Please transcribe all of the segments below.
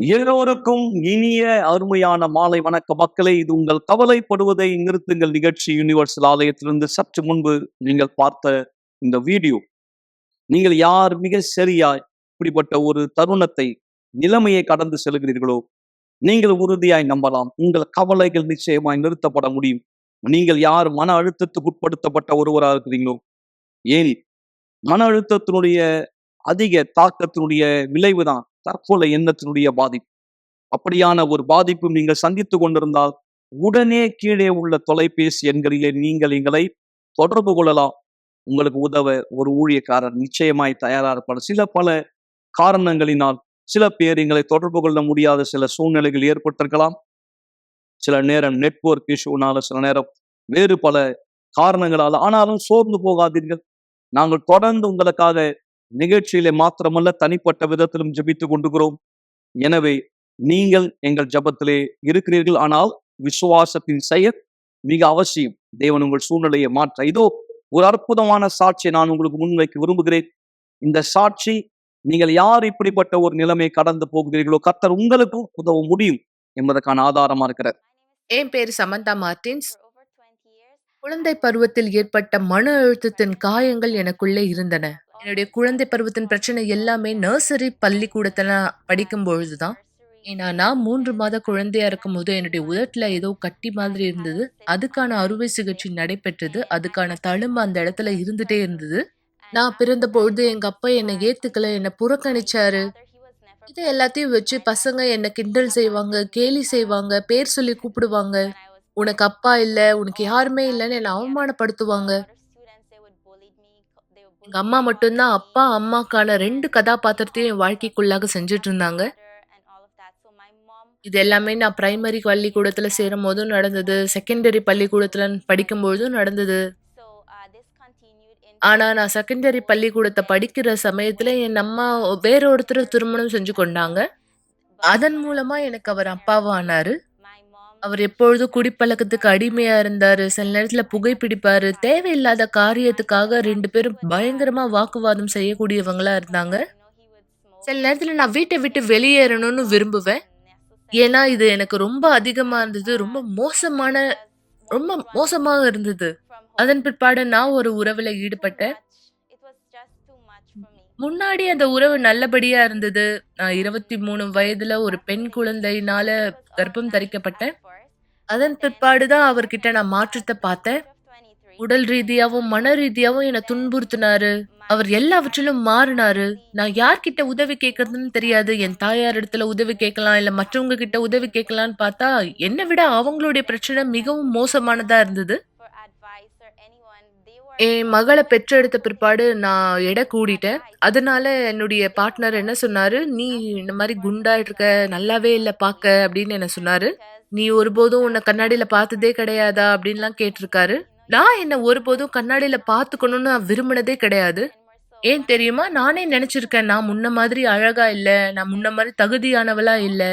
எல்லோருக்கும் இனிய அருமையான மாலை வணக்க மக்களே. இது உங்கள் கவலைப்படுவதை நிறுத்துங்கள் நிகழ்ச்சி. யுனிவர்சல் ஆலயத்திலிருந்து சற்று முன்பு நீங்கள் பார்த்த இந்த வீடியோ, நீங்கள் யார் மிக சரியாய் இப்படிப்பட்ட ஒரு தருணத்தை, நிலைமையை கடந்து செல்கிறீர்களோ, நீங்கள் உறுதியாய் நம்பலாம். உங்கள் கவலைகள் நிச்சயமாய் நிறுத்தப்பட முடியும். நீங்கள் யார் மன அழுத்தத்துக்கு உட்படுத்தப்பட்ட ஒருவராக இருக்கிறீங்களோ, ஏன் மன அழுத்தத்தினுடைய அதிக தாக்கத்தினுடைய விளைவுதான் தற்கொலை எண்ணத்தினுடைய பாதிப்பு. அப்படியான ஒரு பாதிப்பு நீங்கள் சந்தித்துக் கொண்டிருந்தால், உடனே கீழே உள்ள தொலைபேசி எண்களிலே நீங்கள் எங்களை தொடர்பு கொள்ளலாம். உங்களுக்கு உதவ ஒரு ஊழியக்காரர் நிச்சயமாய் தயாரா இருப்பார். பல காரணங்களினால் சில பேர் எங்களை தொடர்பு கொள்ள முடியாத சில சூழ்நிலைகள் ஏற்பட்டிருக்கலாம். சில நேரம் நெட்வொர்க் இஷ்யூனால, சில நேரம் வேறு பல காரணங்களால. ஆனாலும் சோர்ந்து போகாதீர்கள். நாங்கள் தொடர்ந்து உங்களுக்காக நிகழ்ச்சியிலே மாத்திரமல்ல, தனிப்பட்ட விதத்திலும் ஜெபித்துக் கொண்டிருக்கிறோம். எனவே நீங்கள் எங்கள் ஜெபத்திலே இருக்கிறீர்கள். ஆனால் விசுவாசத்தின் செயல் மிக அவசியம். தேவன் உங்கள் சூழ்நிலையை மாற்ற இதோ ஒரு அற்புதமான சாட்சியை நான் உங்களுக்கு முன்வைக்க விரும்புகிறேன். இந்த சாட்சி, நீங்கள் யார் இப்படிப்பட்ட ஒரு நிலைமை கடந்து போகிறீர்களோ, கர்த்தர் உங்களுக்கும் உதவ முடியும் என்பதற்கான ஆதாரமா இருக்கிறார். என் பேரு சமந்தா மார்டின்ஸ். குழந்தை பருவத்தில் ஏற்பட்ட மன அழுத்தத்தின் காயங்கள் எனக்குள்ளே இருந்தன. என்னுடைய குழந்தை பருவத்தின் பிரச்சனை எல்லாமே நர்சரி பள்ளிக்கூடத்துல படிக்கும் பொழுதுதான். ஏன்னா நான் 3 மாத குழந்தையா இருக்கும்போது என்னுடைய உதட்டுல ஏதோ கட்டி மாதிரி இருந்தது. அதுக்கான அறுவை சிகிச்சை நடைபெற்றது. அதுக்கான தழும்பு அந்த இடத்துல இருந்துட்டே இருந்தது. நான் பிறந்த பொழுது எங்க அப்பா என்னை ஏத்துக்கல, என்னை புறக்கணிச்சாரு. இது எல்லாத்தையும் வச்சு பசங்க என்ன கிண்டல் செய்வாங்க, கேலி செய்வாங்க, பேர் சொல்லி கூப்பிடுவாங்க. உனக்கு அப்பா இல்ல, உனக்கு யாருமே இல்லன்னு என்ன அவமானப்படுத்துவாங்க. எங்க அம்மா மட்டும் தான் அப்பா, அம்மாக்கான 2 கதாபாத்திரத்தையும் என் வாழ்க்கைக்குள்ளாக செஞ்சுட்டு இருந்தாங்க. இது எல்லாமே நான் பிரைமரி பள்ளிக்கூடத்துல சேரும்போதும் நடந்தது. செகண்டரி பள்ளிக்கூடத்துல படிக்கும்பொழுதும் நடந்தது. ஆனா நான் செகண்டரி பள்ளிக்கூடத்த படிக்கிற சமயத்துல என் அம்மா வேற ஒருத்தர திருமணம் செஞ்சு கொண்டாங்க. அதன் மூலமா எனக்கு அவர் அப்பாவா ஆனாரு. அவர் எப்பொழுதும் குடிப்பழக்கத்துக்கு அடிமையா இருந்தாரு. சில நேரத்துல புகைப்பிடிப்பாரு. தேவையில்லாத காரியத்துக்காக 2 பேரும் பயங்கரமா வாக்குவாதம் செய்யக்கூடியவங்களா இருந்தாங்க. சில நேரத்துல நான் வீட்ட விட்டு வெளியேறணும்னு விரும்புவேன். ஏன்னா, இது எனக்கு ரொம்ப அதிகமா இருந்தது. ரொம்ப மோசமா இருந்தது. அதன் பிற்பாடு நான் ஒரு உறவுல ஈடுபட்டேன். முன்னாடி அந்த உறவு நல்லபடியா இருந்தது. நான் 23 வயதுல ஒரு பெண் குழந்தையினால கர்ப்பம் தரிக்கப்பட்டேன். அதன் பிற்பாடு தான் அவர்கிட்ட நான் மாற்றத்த பார்த்தேன். உடல் ரீதியாவும், மன ரீதியாவும் என்ன துன்புறுத்தினாரு. அவர் எல்லாவற்றிலும் மாறினாரு. நான் யார்கிட்ட உதவி கேட்கறதுன்னு தெரியாது. என் தாயார் இடத்துல உதவி கேட்கலாம், இல்ல மற்றவங்க கிட்ட உதவி கேட்கலான்னு பார்த்தா, என்ன விட அவங்களுடைய பிரச்சனை மிகவும் மோசமானதா இருந்தது. என் மகள பெற்றெடுத்த பிற்பாடு நான் எடை கூடிட்டேன். அதனால என்னுடைய பார்ட்னர் என்ன சொன்னாரு, "நீ இந்த மாரி குண்டா இருக்க, நல்லாவே இல்ல பாக்க" அப்படின்னு என்ன சொன்னாரு. "நீ ஒருபோதும் உன்ன கண்ணாடில பார்த்ததே கிடையாதா?" அப்படின்லாம் கேட்டிருக்காரு. நான் என்ன ஒருபோதும் கண்ணாடில பார்த்துக்கணும்னு நான் விரும்பினதே கிடையாது. ஏன் தெரியுமா? நானே நெனச்சிருக்கேன், நான் முன்ன மாதிரி அழகா இல்ல. நான் முன்ன மாரி தகுதியானவளா இல்ல.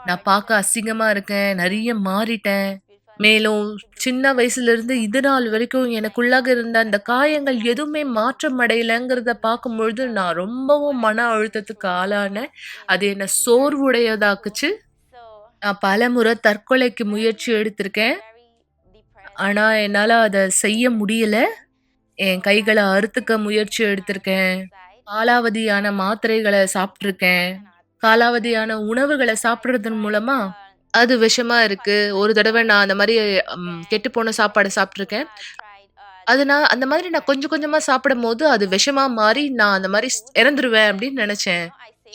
நான் பார்க்க அசிங்கமா இருக்கேன். நெறைய மாறிட்டேன். மேலும் சின்ன வயசுலருந்து இது நாள் வரைக்கும் எனக்குள்ளாக இருந்த அந்த காயங்கள் எதுவுமே மாற்றம் அடையலங்கிறத பார்க்கும்பொழுது, நான் ரொம்பவும் மன அழுத்தத்துக்கு ஆளானேன். அது என்ன சோர்வுடையதாக்குச்சு. நான் பலமுறை தற்கொலைக்கு முயற்சி எடுத்திருக்கேன். ஆனா, என்னால அத செய்ய முடியல. என் கைகள அறுத்துக்க முயற்சி எடுத்திருக்கேன். காலாவதியான மாத்திரைகள சாப்ட்டுருக்கேன். காலாவதியான உணவுகள சாப்பிடுறதன் மூலமா, அது விஷமா இருக்கு. ஒரு தடவ நான் அந்த மாரி கெட்டுப்போன சாப்பாட சாப்ட்டுருக்கேன். நான் அந்த மாதிரி நான் கொஞ்சம் கொஞ்சமா சாப்பிடும்போது, அது விஷமா மாறி நான் அந்த மாரி இறந்துருவேன் அப்படின்னு நெனச்சேன்.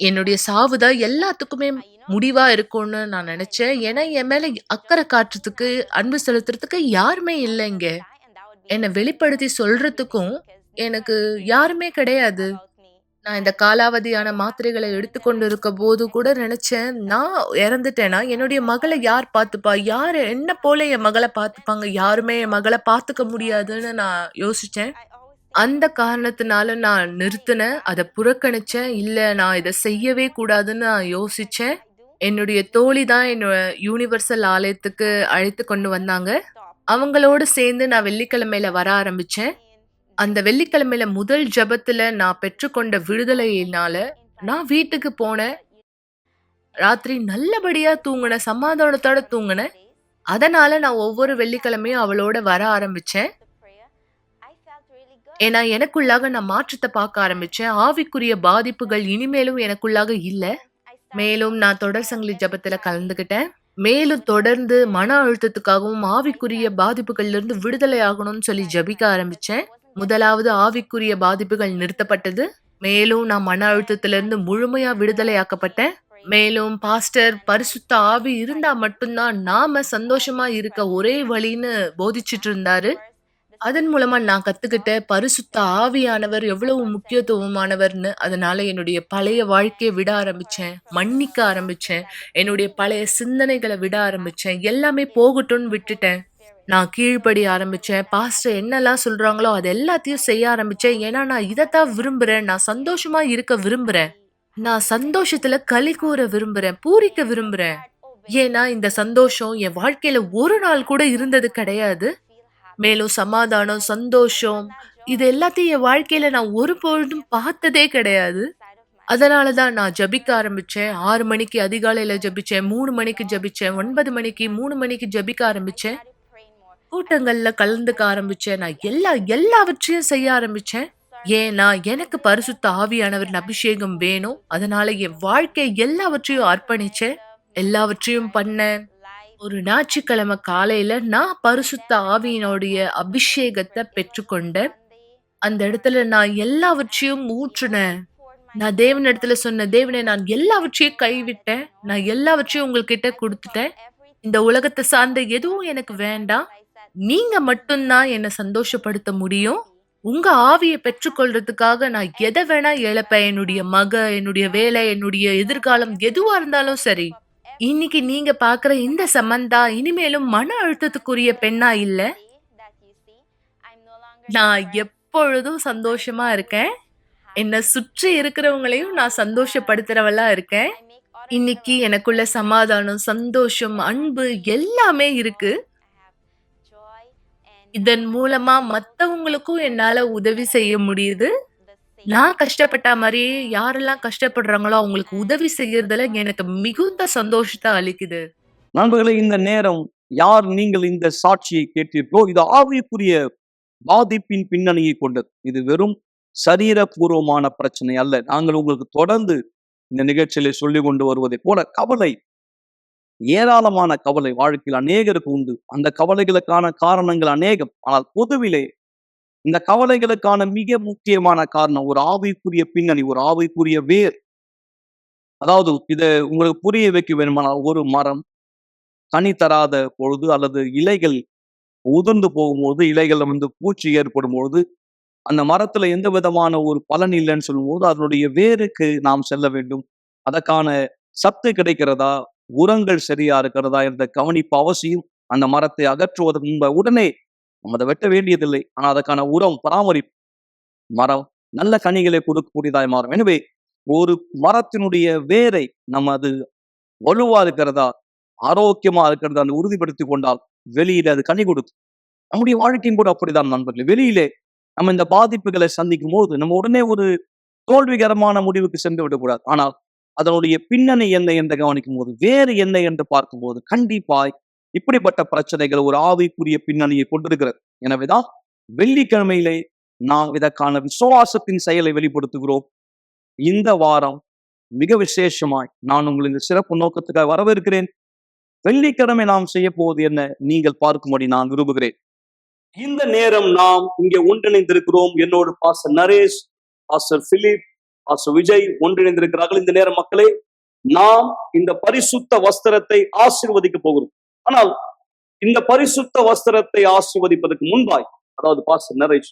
என்னுடைய சாவு தான் எல்லாத்துக்குமே முடிவா இருக்கும்னு நான் நெனச்சேன். ஏன்னா, என் மேல அக்கறை காட்டுறதுக்கு, அன்பு செலுத்துறதுக்கு யாருமே இல்ல இங்க. என்ன வெளிப்படுத்தி சொல்றதுக்கும் எனக்கு யாருமே கிடையாது. நான் இந்த காலாவதியான மாத்திரைகள எடுத்துக்கொண்டு இருக்கபோது கூட நெனச்சேன், நான் இறந்துட்டேன்னா, என்னுடைய மகள யார் பார்த்துப்பா? யாரு என்ன போல என் மகள பார்த்துப்பாங்க? யாருமே என் மகள பார்த்துக்க முடியாதுன்னு நான் யோசிச்சேன். அந்த காரணத்தினால நான் நிறுத்துனேன். அத புறக்கணிச்சேன். இல்ல, நான் இத செய்யவே கூடாதுன்னு நான் யோசிச்சேன். என்னுடைய தோழி தான் என்ன யுனிவர்சல் ஆலயத்துக்கு அழைத்து கொண்டு வந்தாங்க. அவங்களோட சேர்ந்து நான் வெள்ளிக்கிழமையில வர ஆரம்பிச்சேன். அந்த வெள்ளிக்கிழமையில முதல் ஜெபத்துல நான் பெற்றுக்கொண்ட விடுதலையினால, நான் வீட்டுக்கு போனேன். ராத்திரி நல்லபடியா தூங்குனேன். சமாதானத்தோட தூங்குனேன். அதனால நான் ஒவ்வொரு வெள்ளிக்கிழமையும் அவளோட வர ஆரம்பிச்சேன். ஏன்னா, எனக்குள்ளாக நான் மாற்றத்த பார்க்க ஆரம்பிச்சேன். ஆவிக்குரிய பாதிப்புகள் இனிமேலும் எனக்குள்ளாக இல்ல. மேலும் நான் தொடர் சங்கிலி ஜெபத்துல கலந்துக்கிட்டேன். மேலும் தொடர்ந்து மன அழுத்தத்துக்காகவும், ஆவிக்குரிய பாதிப்புகள்லிருந்து விடுதலை ஆகணும்னு சொல்லி ஜெபிக்க ஆரம்பிச்சேன். முதலாவது ஆவிக்குரிய பாதிப்புகள் நிறுத்தப்பட்டது. மேலும் நான் மன அழுத்தத்திலிருந்து முழுமையா விடுதலையாக்கப்பட்டேன். மேலும் பாஸ்டர் பரிசுத்த ஆவி இருந்தா மட்டும் தான் நாம சந்தோஷமா இருக்க ஒரே வழின்னு போதிச்சிட்டு இருந்தாரு. அதன் மூலமா நான் கத்துக்கிட்ட பரிசுத்த ஆவியானவர் எவ்வளவு முக்கியத்துவமானவர்னு. அதனால என்னுடைய பழைய வாழ்க்கைய விட ஆரம்பிச்சேன். மன்னிக்க ஆரம்பிச்சேன். என்னுடைய பழைய சிந்தனைகள விட ஆரம்பிச்சேன். எல்லாமே போகட்டும்னு விட்டுட்டேன். நான் கீழ்ப்படிய ஆரம்பிச்சேன். பாஸ்டர் என்னெல்லாம் சொல்றாங்களோ அது எல்லாத்தையும் செய்ய ஆரம்பிச்சேன். ஏன்னா நான் இதத்தான் விரும்புறேன். நான் சந்தோஷமா இருக்க விரும்புறேன். நான் சந்தோஷத்துல களி கூற விரும்புறேன். பூரிக்க விரும்புறேன். ஏன்னா இந்த சந்தோஷம் என் வாழ்க்கையில ஒரு நாள் கூட இருந்தது கிடையாது. மேலும் சமாதானம், சந்தோஷம் இது எல்லாத்தையும் என் வாழ்க்கையில நான் ஒருபொழுதும் பார்த்ததே கிடையாது. அதனால தான் நான் ஜெபிக்க ஆரம்பிச்சேன். 6 மணிக்கு அதிகாலையில ஜெபிச்சேன். 3 மணிக்கு ஜெபிச்சேன். 9 மணிக்கு, 3 மணிக்கு ஜெபிக்க ஆரம்பிச்சேன். கூட்டங்கள்ல கலந்துக்க ஆரம்பிச்சேன். நான் எல்லாவற்றையும் செய்ய ஆரம்பிச்சேன். ஏன்னா எனக்கு பரிசுத்த ஆவியானவரின் அபிஷேகம் வேணும். அதனால என் வாழ்க்கை எல்லாவற்றையும் அர்ப்பணிச்சேன். எல்லாவற்றையும் பண்ணேன். ஒரு ஞாயிற்றுக்கிழமை காலையில நான் பரிசுத்த ஆவியினுடைய அபிஷேகத்த பெற்றுக்கொண்டேன். அந்த இடத்துல நான் எல்லாவற்றையும் ஊற்றுனேன். நான் தேவனிடத்துல சொன்னேன், தேவனே நான் எல்லாவற்றையும் கைவிட்டேன். நான் எல்லாவற்றையும் உங்கள்கிட்ட குடுத்துட்டேன். இந்த உலகத்த சார்ந்த எதுவும் எனக்கு வேண்டாம். நீங்க மட்டும் தான் என்ன சந்தோஷப்படுத்த முடியும். உங்க ஆவிய பெற்றுக்கொள்றதுக்காக நான் எத வேணா இழப்பேன். என்னுடைய என்னுடைய வேலை, என்னுடைய எதிர்காலம் எதுவா இருந்தாலும் சரி. இன்னைக்கு நீங்க பார்க்குற இந்த சமந்தா இனிமேலும் மன அழுத்தத்துக்குரிய பெண்ணா இல்ல. நான் எப்பொழுதும் சந்தோஷமா இருக்கேன். என்ன சுற்றி இருக்கிறவங்களையும் நான் சந்தோஷப்படுத்துறவளா இருக்கேன். இன்னைக்கு எனக்குள்ள சமாதானம், சந்தோஷம், அன்பு எல்லாமே இருக்கு. இதன் மூலமா மத்தவங்களுக்கும் என்னால உதவி செய்ய முடியுது. நான் கஷ்டப்பட்ட மாரியே யாரெல்லாம் கஷ்டப்படுறாங்களோ அவங்களுக்கு உதவி செய்யறதுல எனக்கு மிகுந்த சந்தோஷத்த அளிக்குது. நண்பர்களே, இந்த நேரம் யார் நீங்கள் இந்த சாட்சியை கேட்டீர்களோ, இது ஆவிக்குரிய பாதிப்பின் பின்னணியை கொண்டது. இது வெறும் சரீரபூர்வமான பிரச்சனை அல்ல. நாங்கள் உங்களுக்கு தொடர்ந்து இந்த நிகழ்ச்சியில சொல்லிக் கொண்டு வருவதை போல கவலை, ஏராளமான கவலை வாழ்க்கையில் அநேகருக்கு உண்டு. அந்த கவலைகளுக்கான காரணங்கள் அநேகம். ஆனால் பொதுவிலே இந்த கவலைகளுக்கான மிக முக்கியமான காரணம் ஒரு ஆவிக்குரிய பின்னணி, ஒரு ஆவிக்குரிய வேர். அதாவது இத உங்களுக்கு புரிய வைக்க வேண்டுமானால், ஒரு மரம் கனி தராத பொழுது அல்லது இலைகள் உதிர்ந்து போகும்போது, இலைகள்ல பூச்சி ஏற்படும் பொழுது, அந்த மரத்துல எந்த விதமான ஒரு பலன் இல்லைன்னு சொல்லும்போது, அதனுடைய வேருக்கு நாம் செல்ல வேண்டும். அதற்கான சத்து கிடைக்கிறதா, உரங்கள் சரியா இருக்கிறதா என்ற கவனிப்பு அவசியம். அந்த மரத்தை அகற்றுவதற்கு முன்பு உடனே நம்ம அதை வெட்ட வேண்டியதில்லை. ஆனா அதற்கான உரம், பராமரிப்பு, மரம் நல்ல கனிகளை கொடுக்கக்கூடியதாய் மாறும். எனவே ஒரு மரத்தினுடைய வேரை நம்ம அது வலுவா இருக்கிறதா, ஆரோக்கியமா இருக்கிறதா அந்த உறுதிப்படுத்தி கொண்டால் வெளியில அது கனி கொடுக்கும். நம்முடைய வாழ்க்கையும் கூட அப்படிதான் நண்பர்களே. வெளியிலே நம்ம இந்த பாதிப்புகளை சந்திக்கும் போது நம்ம உடனே ஒரு தோல்விகரமான முடிவுக்கு சென்று விடக்கூடாது. ஆனால் அதனுடைய பின்னணி என்ன என்று கவனிக்கும் போது, வேறு என்ன என்று பார்க்கும்போது, கண்டிப்பாய் இப்படிப்பட்ட பிரச்சனைகள் ஒரு ஆவிக்குரிய பின்னணியை கொண்டிருக்கிறது. எனவேதான் வெள்ளிக்கிழமையிலே நாம் இதற்கான விசுவாசத்தின் செயலை வெளிப்படுத்துகிறோம். இந்த வாரம் மிக விசேஷமாய் நான் உங்களை இந்த சிறப்பு நோக்கத்துக்காக வரவேற்கிறேன். வெள்ளிக்கிழமை நாம் செய்ய போவது என்ன நீங்கள் பார்க்கும்படி நான் விரும்புகிறேன். இந்த நேரம் நாம் இங்கே ஒன்றிணைந்திருக்கிறோம். என்னோடு pastor Naresh, pastor Philip, pastor Vijay ஒன்றிணைந்திருக்கிறார்கள். இந்த நேரம் மக்களே, நாம் இந்த பரிசுத்த வஸ்திரத்தை ஆசீர்வதிக்க போகிறோம். ஆனால் இந்த பரிசுத்த வஸ்திரத்தை ஆசீர்வதிப்பதற்கு முன்பாய், அதாவது பாஸ்டர் நரேஷ்,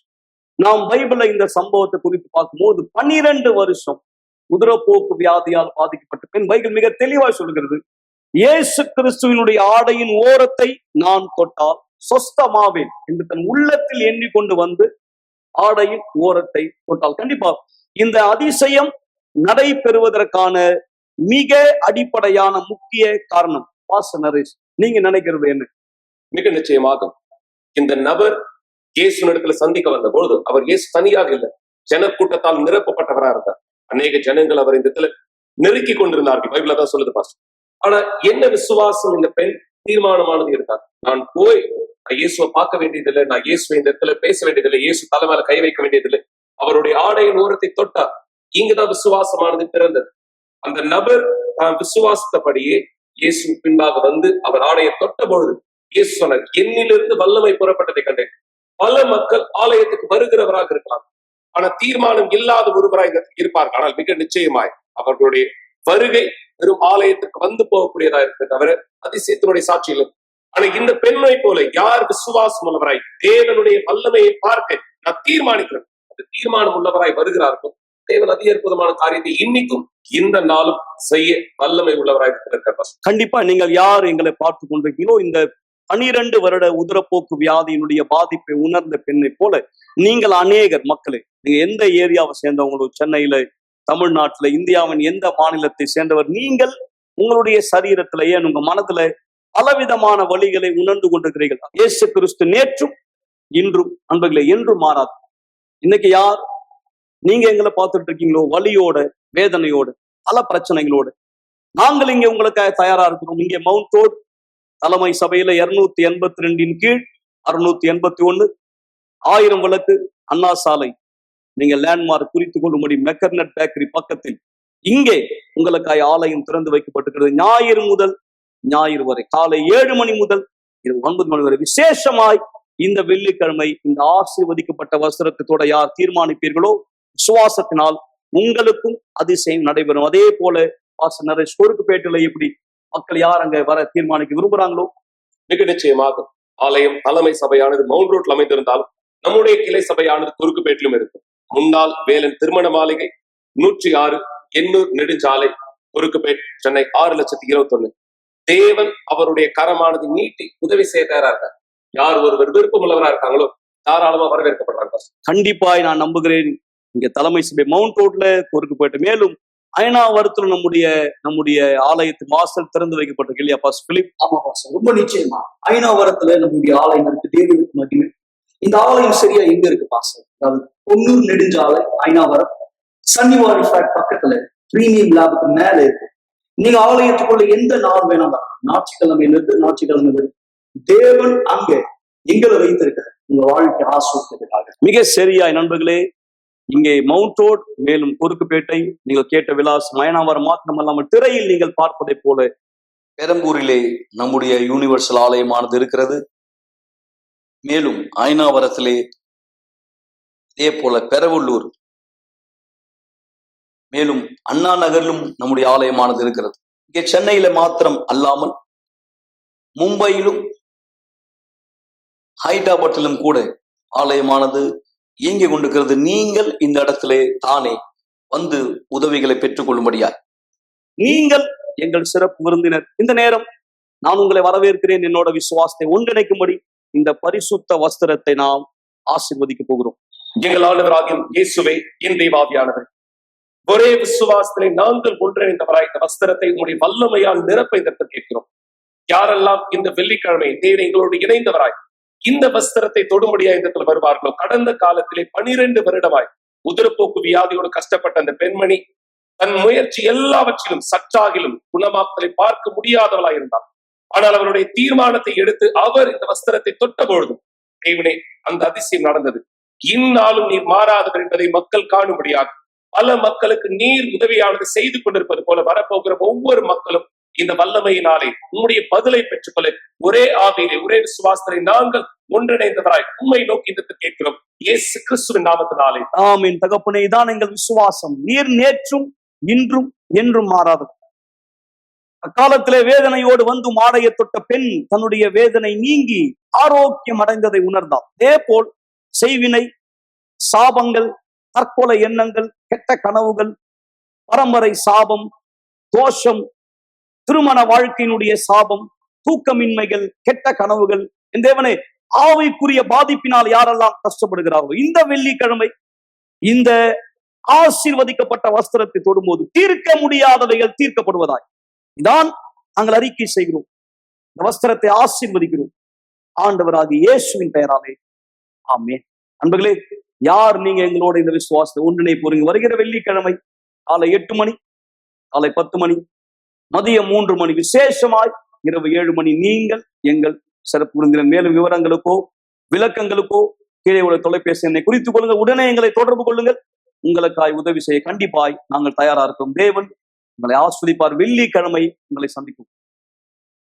நாம் பைபிள்ல இந்த சம்பவத்தை குறித்து பார்க்கும்போது 12 வருஷம் உதிரப்போக்கு வியாதியால் பாதிக்கப்பட்ட பெண், பைபிள் மிக தெளிவாய் சொல்கிறது, இயேசு கிறிஸ்துவினுடைய ஆடையின் ஓரத்தை நான் தொட்டால் சொஸ்தமாவேன் என்று தன் உள்ளத்தில் எண்ணிக்கொண்டு வந்து ஆடையின் ஓரத்தை தொட்டால். கண்டிப்பா இந்த அதிசயம் நடைபெறுவதற்கான மிக அடிப்படையான முக்கிய காரணம் பாஸ்டர் நரேஷ், நீங்க நினைக்கிறது என்ன? மிக நிச்சயமாக இந்த நபர் இயேசுனிடத்துல சந்திக்க வந்த பொழுது, அவர் இயேசு தனியாக இல்லை, ஜனக்கூட்டத்தால் நிரப்பப்பட்டவரா இருந்தார். அநேக ஜனங்கள் அவர் இந்த நெருக்கி கொண்டிருந்தார்கள். பைபிள் தான் சொல்லுது பாஸ்டர். ஆனா என்ன விசுவாசம் இந்த பெண் தீர்மானமானது இருந்தார். நான் போய் நான் இயேசுவை பார்க்க வேண்டியதில்லை, நான் இயேசுவை இந்த இடத்துல பேச வேண்டியதில்லை, இயேசு தலை மேல கை வைக்க வேண்டியதில்லை, அவருடைய ஆடையின் ஓரத்தை தொட்டார். இங்குதான் விசுவாசமானது பிறந்தது. அந்த நபர் தான் விசுவாசத்தபடியே இயேசு பின்பாக வந்து அவர் ஆடையை தொட்ட பொழுது இயேசு சொன்னார், என்னிலிருந்து வல்லமை புறப்பட்டதை கண்டேன். பல மக்கள் ஆலயத்துக்கு வருகிறவராக இருக்கலாம், ஆனா தீர்மானம் இல்லாத ஒருவராக இருப்பார்கள். ஆனால் மிக நிச்சயமாய் அவர்களுடைய வருகை வெறும் ஆலயத்துக்கு வந்து போகக்கூடியதா இருக்கு தவிர அதிசயத்தினுடைய சாட்சியிலும். ஆனா இந்த பெண்ணை போல யார் விசுவாசம் உள்ளவராய் தேவனுடைய வல்லமையை பார்க்க நான் தீர்மானிக்கிறேன், அந்த தீர்மானம் உள்ளவராய் வருகிறார்கள், தேவன் அதி அற்புதமான காரியத்தை இன்னைக்கும் இந்த நாளும் செய்ய வல்லமை உள்ளவராய் இருக்கிறார். கண்டிப்பா நீங்கள் யார் எங்களை பார்த்து கொண்டிருக்கீங்களோ, இந்த 12 வருட உதிரப்போக்கு வியாதியினுடைய பாதிப்பை உணர்ந்த பெண்ணை போல நீங்கள் அநேகர் மக்களே, நீங்க எந்த ஏரியாவை சேர்ந்தவங்களோ, சென்னையில, தமிழ்நாட்டுல, இந்தியாவின் எந்த மாநிலத்தை சேர்ந்தவர், நீங்கள் உங்களுடைய சரீரத்திலேயே உங்க மனதுல பலவிதமான வழிகளை உணர்ந்து கொண்டிருக்கிறீர்கள். இயேசு கிறிஸ்து நேற்றும் இன்றும் அன்பர்களே என்றும் மாறாது. இன்னைக்கு யார் நீங்க எங்களை பார்த்துட்டு இருக்கீங்களோ, வலியோட, வேதனையோட, பல பிரச்சனைகளோட, நாங்கள் இங்க உங்களுக்காக தயாரா இருக்கிறோம். இங்கே மவுண்ட் ரோட் தலைமை சபையில 282 கீழ் 681 1000 விளக்கு அண்ணா சாலை, நீங்க லேண்ட்மார்க் குறித்து கொள்ளும்படி மெக்கர்னட் பேக்கரி பக்கத்தில் இங்கே உங்களுக்காக ஆலயம் திறந்து வைக்கப்பட்டிருக்கிறது. ஞாயிறு முதல் ஞாயிறு வரை காலை 7 மணி முதல் இரவு 9 மணி வரை. விசேஷமாய் இந்த வெள்ளிக்கிழமை இந்த ஆசீர்வதிக்கப்பட்ட வஸ்திரத்தோட யார் தீர்மானிப்பீர்களோ, விசுவாசத்தினால் உங்களுக்கும் அதிசயம் நடைபெறும். அதே போல நரேஷ் கொருக்குப்பேட்டில எப்படி மக்கள் யார் அங்க வர தீர்மானிக்க விரும்புறாங்களோ, மிக நிச்சயமாக ஆலயம் தலைமை சபையானது மவுண்ட் ரோட்ல அமைந்திருந்தாலும் நம்முடைய கிளை சபையானது குறுக்குப்பேட்டிலும் இருக்கும். முன்னாள் வேலன் திருமண மாளிகை 106 எண்ணூர் நெடுஞ்சாலை குறுக்குப்பேட் சென்னை 6,21,000. தேவன் அவருடைய கரமானது நீட்டி உதவி செய்ய தயாரா இருக்கார். யார் ஒருவர் விருப்பம் உள்ளவரா இருக்காங்களோ தாராளமா வரவேற்கப்படுறாங்க. கண்டிப்பாய் நான் நம்புகிறேன். இங்க தலைமை சபை மவுண்ட் ரோட்ல குறுக்குப்பேட்டு, மேலும் அயனாவரத்துல நம்முடைய ஆலயத்து வாசல் திறந்து வைக்கப்பட்டிருக்கு இல்லையா பாஸ் பிலிப்? ஆமா பாஸ், ரொம்ப நிச்சயமா அயனாவரத்துல நம்முடைய ஆலயம் இருக்கு. தேவனுக்கு மகிமை. இந்த ஆலயம் சரியா எங்க இருக்கு பாஸ்? அதாவது பொன்னூர் நெடுஞ்சாலை அயனாவரம் சன்னிவாரி ஃபேக்ட் பக்கத்துல பிரீமியம் லேபுக்கு மேல இருக்கு. நீங்க ஆலயத்துக்குள்ள எந்த நாள் வேணாம் வரலாம். ஞாயிற்றுக்கிழமையில இருந்து ஞாயிற்றுக்கிழமை வரைக்கும் தேவன் அங்க எங்களை வைத்திருக்க உங்க வாழ்க்கை ஆசீர்வதிக்கிறதுக்காக. மிக சரியாய் நண்பர்களே, இங்கே மவுண்ட் ரோட் மேலும் குறுக்குப்பேட்டை நீங்கள் கேட்ட விலாசம் அயனாவரம் மாத்திரமல்லாமல் திரையில் நீங்கள் பார்ப்பதை போல பெரம்பூரிலே நம்முடைய யூனிவர்சல் ஆலயமானது இருக்கிறது. மேலும் அயனாவரத்திலே இதே போல பெரவள்ளூர், மேலும் அண்ணா நகரிலும் நம்முடைய ஆலயமானது இருக்கிறது. இங்கே சென்னையில மாத்திரம் அல்லாமல் மும்பையிலும் ஹைதராபாத்திலும் கூட ஆலயமானது இயங்கிக் கொண்டிருக்கிறது. நீங்கள் இந்த இடத்திலே தானே வந்து உதவிகளை பெற்றுக் கொள்ளும்படியாய் நீங்கள் எங்கள் சிறப்பு விருந்தினர். இந்த நேரம் நான் உங்களை வரவேற்கிறேன். என்னோட விசுவாசத்தை ஒன்றிணைக்கும்படி இந்த பரிசுத்த வஸ்திரத்தை நாம் ஆசீர்வதிக்க போகிறோம். எங்கள் ஆண்டவராகிய இயேசுவே, என் தெய்வாவியானவர், ஒரே விசுவாசத்திலே நாங்கள் ஒன்றிணைந்தவராய் இந்த வஸ்திரத்தை உங்களுடைய வல்லமையால் நிரப்ப இதற்கு கேட்கிறோம். யாரெல்லாம் இந்த வெள்ளிக்கிழமை தேவன் எங்களோடு இணைந்தவராய் இந்த வஸ்திரத்தை தொடும்படியா இந்த இடத்துல வருவார்களோ, கடந்த காலத்திலே 12 வருடமாய் உதிரப்போக்கு வியாதியோடு கஷ்டப்பட்ட அந்த பெண்மணி தன் முயற்சி எல்லாவற்றிலும் சற்றாகிலும் குணமாக்கலை பார்க்க முடியாதவளாய் இருந்தார். ஆனால் அவருடைய தீர்மானத்தை எடுத்து அவர் இந்த வஸ்திரத்தை தொட்ட பொழுதும் தேவனே அந்த அதிசயம் நடந்தது. இந்நாளும் நீர் மாறாதவர் என்பதை மக்கள் காணும்படியாக பல மக்களுக்கு நீர் உதவியானது செய்து கொண்டிருப்பது போல வரப்போகிற ஒவ்வொரு மக்களும் இந்த வல்லமையினாலே உங்களுடைய பதிலை பெற்றுக்கொள்ள ஒரே ஆவியிலே ஒரே விசுவாசத்தை நாங்கள் ஒன்றிணைந்தவராய் உண்மை நோக்கி இந்த கேட்கிறோம் இயேசு கிறிஸ்துவின் நாமத்தினாலே ஆமென். தகப்பனே, இதான் எங்கள் விசுவாசம். நீர் நேற்றும் இன்றும் என்றும் மாறாதவர். அக்காலத்திலே வேதனையோடு வந்து மாடையை தொட்ட பெண் தன்னுடைய வேதனை நீங்கி ஆரோக்கியம் அடைந்ததை உணர்ந்தார். அதே போல் செய்வினை, சாபங்கள், தற்கொலை எண்ணங்கள், கெட்ட கனவுகள், பரம்பரை சாபம், தோஷம், திருமண வாழ்க்கையினுடைய சாபம், தூக்கமின்மைகள், கெட்ட கனவுகள், என் தேவனே, ஆவிக்குரிய பாதிப்பினால் யாரெல்லாம் கஷ்டப்படுகிறார்களோ இந்த வெள்ளிக்கிழமை இந்த ஆசீர்வதிக்கப்பட்ட வஸ்திரத்தை தொடும்போது தீர்க்க முடியாதவைகள் தீர்க்கப்படுவதாய் இதான் நாங்கள் அறிக்கை செய்கிறோம். இந்த வஸ்திரத்தை ஆசீர்வதிக்கிறோம் ஆண்டவராகிய இயேசுவின் பெயராலே, ஆமென். அன்பர்களே, யார் நீங்க எங்களோட இந்த விசுவாசத்தை ஒன்றிணை போறீங்க? வருகிற வெள்ளிக்கிழமை காலை 8 மணி, காலை 10 மணி, மதியம் 3 மணி, விசேஷமாய் இரவு 7 மணி. நீங்கள் எங்கள் சிறப்பு விருந்தினர். மேலும் விவரங்களுக்கோ விளக்கங்களுக்கோ கீழே உள்ள தொலைபேசி எண்ணை குறித்துக் கொள்ளுங்கள். உடனே எங்களை தொடர்பு கொள்ளுங்கள். உங்களுக்காய் உதவி செய்ய கண்டிப்பாய் நாங்கள் தயாரா இருக்கோம். தேவன் உங்களை ஆஸ்வதிப்பார். வெள்ளிக்கிழமை உங்களை சந்திக்கும்.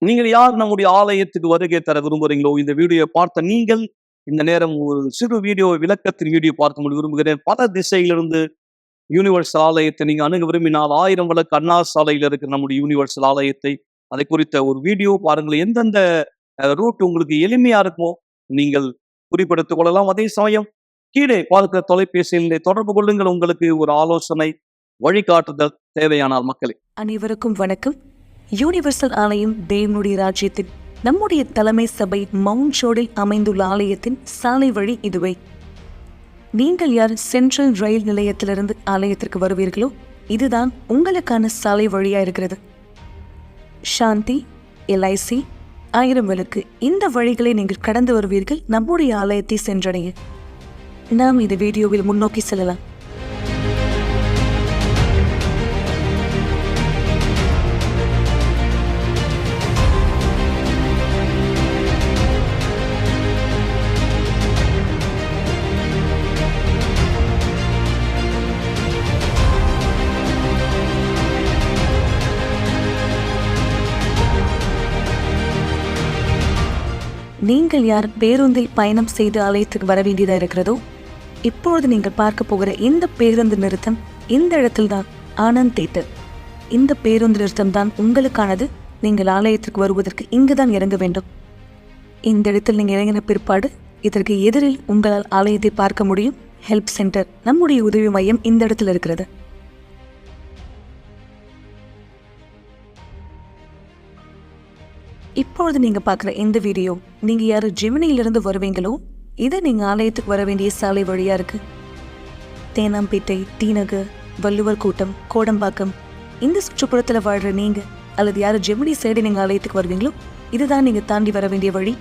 நீங்கள் யார் நம்முடைய ஆலயத்துக்கு வருகை தர விரும்புகிறீங்களோ, இந்த வீடியோ பார்த்த நீங்கள் இந்த நேரம் ஒரு சிறு வீடியோ, விளக்கத்தின் வீடியோ பார்க்க விரும்புகிறேன். பல திசையிலிருந்து யூனிவர்சல் ஆலயத்தை நீங்க அணுக விரும்பினால் 1000 விளக்கு அண்ணா சாலையில் இருக்கிற நம்முடைய யூனிவர்சல் ஆலயத்தை அதை குறித்த ஒரு வீடியோ பாருங்கள். எந்தெந்த ரூட் உங்களுக்கு எளிமையா இருக்குமோ நீங்கள் குறிப்பிடுத்திக் கொள்ளலாம். அதே சமயம் கீழே பார்க்கிற தொலைபேசியிலே தொடர்பு கொள்ளுங்கள். உங்களுக்கு ஒரு ஆலோசனை, வழிகாட்டுதல் தேவையானால் மக்களே. அனைவருக்கும் வணக்கம். யூனிவர்சல் ஆலயம் தேவனுடைய ராஜ்யத்தின் நம்முடைய தலைமை சபை மவுண்ட் ரோடில் அமைந்துள்ள ஆலயத்தின் சாலை வழி இதுவே. நீங்கள் யார் சென்ட்ரல் ரயில் நிலையத்திலிருந்து ஆலயத்திற்கு வருவீர்களோ இதுதான் உங்களுக்கான சாலை வழியா இருக்கிறது. சாந்தி, LIC, 1000 விளக்கு இந்த வழிகளை நீங்கள் கடந்து வருவீர்கள் நம்முடைய ஆலயத்தை சென்றடைய. நாம் இந்த வீடியோவில் முன்னோக்கி செல்லலாம். நீங்கள் யார் பேருந்தில் பயணம் செய்து ஆலயத்துக்கு வர வேண்டியதாக இருக்கிறதோ, இப்பொழுது நீங்கள் பார்க்க போகிற இந்த பேருந்து நிறுத்தம் இந்த இடத்தில்தான் ஆனந்த் தேட்டர். இந்த பேருந்து நிறுத்தம் தான் உங்களுக்கானது. நீங்கள் ஆலயத்திற்கு வருவதற்கு இங்குதான் இறங்க வேண்டும். இந்த இடத்தில் நீங்கள் இறங்கின பிற்பாடு இதற்கு எதிரில் உங்களால் ஆலயத்தை பார்க்க முடியும். ஹெல்ப் சென்டர், நம்முடைய உதவி மையம் இந்த இடத்தில் இருக்கிறது. இப்பொழுது நீங்கள் பார்க்குற இந்த வீடியோ, நீங்கள் யார் ஜெமினியிலிருந்து வருவீங்களோ இதை நீங்கள் ஆலயத்துக்கு வர வேண்டிய சாலை வழியாக இருக்குது. தேனாம்பேட்டை, டிநகர், வள்ளுவர் கூட்டம், கோடம்பாக்கம் இந்த சுற்றுப்புறத்தில் வாழ்கிற நீங்கள் அல்லது யார் ஜெமினி சைடு நீங்கள் ஆலயத்துக்கு வருவீங்களோ இதுதான் நீங்கள் தாண்டி வர வேண்டிய வழி.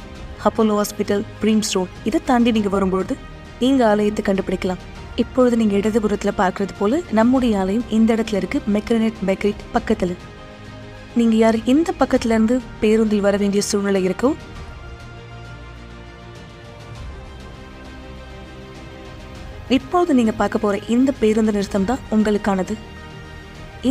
அப்போலோ ஹாஸ்பிட்டல், பிரிம்ஸ் ரோட் இதை தாண்டி நீங்கள் வரும்பொழுது நீங்கள் ஆலயத்தை கண்டுபிடிக்கலாம். இப்பொழுது நீங்கள் இடதுபுறத்தில் பார்க்குறது போல் நம்முடைய ஆலயம் இந்த இடத்துல இருக்குது. மெக்ரனெட் பேக்கரி பக்கத்தில். நீங்கள் யார் இந்த பக்கத்துல இருந்து பேருந்தில் வர வேண்டிய சூழ்நிலை இருக்கோ இப்போது நீங்க பார்க்க போற இந்த பேருந்து நிறுத்தம் தான் உங்களுக்கானது.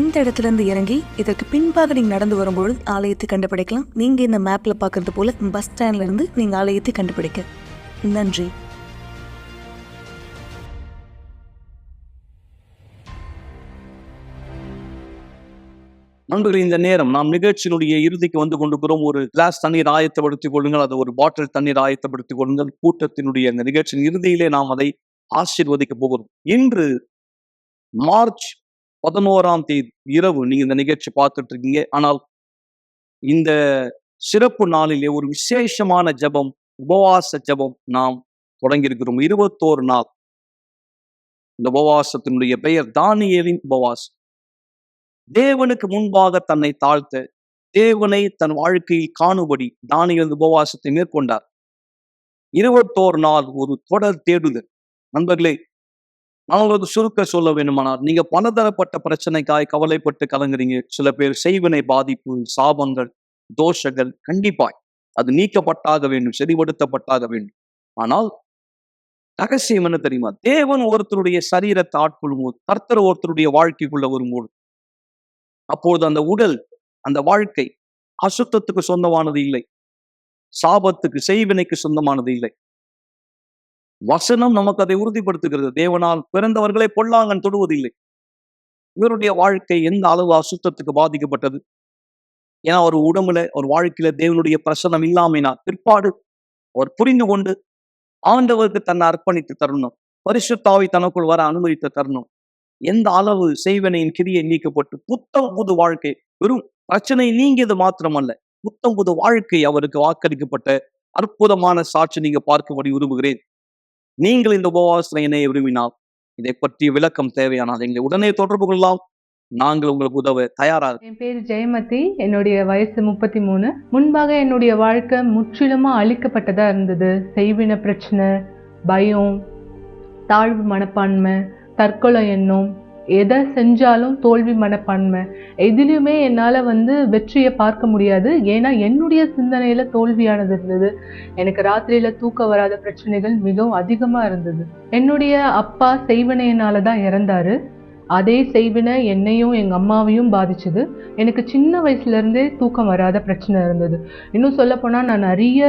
இந்த இடத்துல இருந்து இறங்கி இதற்கு பின்பாக நீங்க நடந்து வரும்பொழுது ஆலயத்தை கண்டுபிடிக்கலாம். நீங்க இந்த மேப்ல பார்க்கறது போல பஸ் ஸ்டாண்ட்ல இருந்து நீங்க ஆலயத்தை கண்டுபிடிக்க. நன்றி. நண்பர்களே, இந்த நேரம் நாம் நிகழ்ச்சியினுடைய இறுதிக்கு வந்து கொண்டிருக்கிறோம். ஒரு கிளாஸ் தண்ணீர் ஆயத்தப்படுத்திக் கொள்ளுங்கள், அது ஒரு பாட்டில் தண்ணீர் ஆயத்தப்படுத்திக் கொள்ளுங்கள். கூட்டத்தினுடைய இந்த நிகழ்ச்சியின் இறுதியிலே நாம் அதை ஆசீர்வதிக்க போகிறோம். இன்று மார்ச் 11ஆம் தேதி இரவு நீங்க இந்த நிகழ்ச்சி பார்த்துட்டு இருக்கீங்க. ஆனால் இந்த சிறப்பு நாளிலே ஒரு விசேஷமான ஜெபம், உபவாச ஜெபம் நாம் தொடங்கி இருக்கிறோம். 21 நாள். இந்த உபவாசத்தினுடைய பெயர் தானியேலின் உபவாசம். தேவனுக்கு முன்பாக தன்னை தாழ்த்த, தேவனை தன் வாழ்க்கையில் காணும்படி தானியேல் உபவாசத்தை மேற்கொண்டார். 21 நாள் ஒரு தொடர் தேடுதல். நண்பர்களே, நான் ஒரு சுருக்க சொல்ல வேண்டுமானால், நீங்க பலதரப்பட்ட பிரச்சனைக்காய் கவலைப்பட்டு கலங்குறீங்க. சில பேர் செய்வினை பாதிப்பு, சாபங்கள், தோஷங்கள், கண்டிப்பாய் அது நீக்கப்பட்டாக வேண்டும், சரிபடுத்தப்பட்டாக வேண்டும். ஆனால் ரகசியம் என்ன தெரியுமா? தேவன் ஒருத்தருடைய சரீரத்தை ஆட்கொள்ளும் போது, கர்த்தர் ஒருத்தருடைய வாழ்க்கைக்குள்ள வரும்போது, அப்பொழுது அந்த உடல், அந்த வாழ்க்கை அசுத்தத்துக்கு சொந்தமானது இல்லை, சாபத்துக்கு, செய்வினைக்கு சொந்தமானது இல்லை. வசனம் நமக்கு அதை உறுதிப்படுத்துகிறது. தேவனால் பிறந்தவர்களை பொல்லாங்கன் தொடுவதில்லை. இவருடைய வாழ்க்கை எந்த அளவு அசுத்தத்துக்கு பாதிக்கப்பட்டது? ஏன்னா ஒரு உடம்புல, ஒரு வாழ்க்கையில தேவனுடைய பிரசனம் இல்லாமையினால் பிற்பாடு அவர் புரிந்து கொண்டு ஆண்டவருக்கு தன்னை அர்ப்பணித்து தருணம், பரிசுத்தாவி தனக்குள் வர அனுமதித்த தருணம், எந்த அளவு செய்வனையின் கிரியை நீக்கப்பட்டு புத்தம் புது வாழ்க்கை, வெறும் பிரச்சனை நீங்கியது மாத்திரமல்ல, புத்தம் புது வாழ்க்கை அவருக்கு வாக்களிக்கப்பட்ட அற்புதமான சாட்சி நீங்க பார்க்கும்படி விரும்புகிறேன். நீங்கள் இந்த உபவாசனை இணைய விரும்பினால், இதை பற்றிய விளக்கம் தேவையானால் எங்களை உடனே தொடர்பு கொள்ளலாம். நாங்கள் உங்களுக்கு உதவ தயாராக. என் பேர் ஜெயமதி. என்னுடைய வயசு 33. முன்பாக என்னுடைய வாழ்க்கை முற்றிலுமா அழிக்கப்பட்டதா இருந்தது. செய்வின பிரச்சனை, பயம், தாழ்வு மனப்பான்மை, தற்கொலை எண்ணம், எதை செஞ்சாலும் தோல்வி மனப்பான்மை, எதிலுமே என்னால் வெற்றியை பார்க்க முடியாது. ஏன்னா என்னுடைய சிந்தனையில தோல்வியானது இருந்தது. எனக்கு ராத்திரியில தூக்கம் வராத பிரச்சனைகள் மிகவும் அதிகமா இருந்தது. என்னுடைய அப்பா செய்வினையினால தான் இறந்தாரு. அதே செய்வினை என்னையும் எங்க அம்மாவையும் பாதிச்சது. எனக்கு சின்ன வயசுல இருந்தே தூக்கம் வராத பிரச்சனை இருந்தது. இன்னும் சொல்ல போனா நான் நிறைய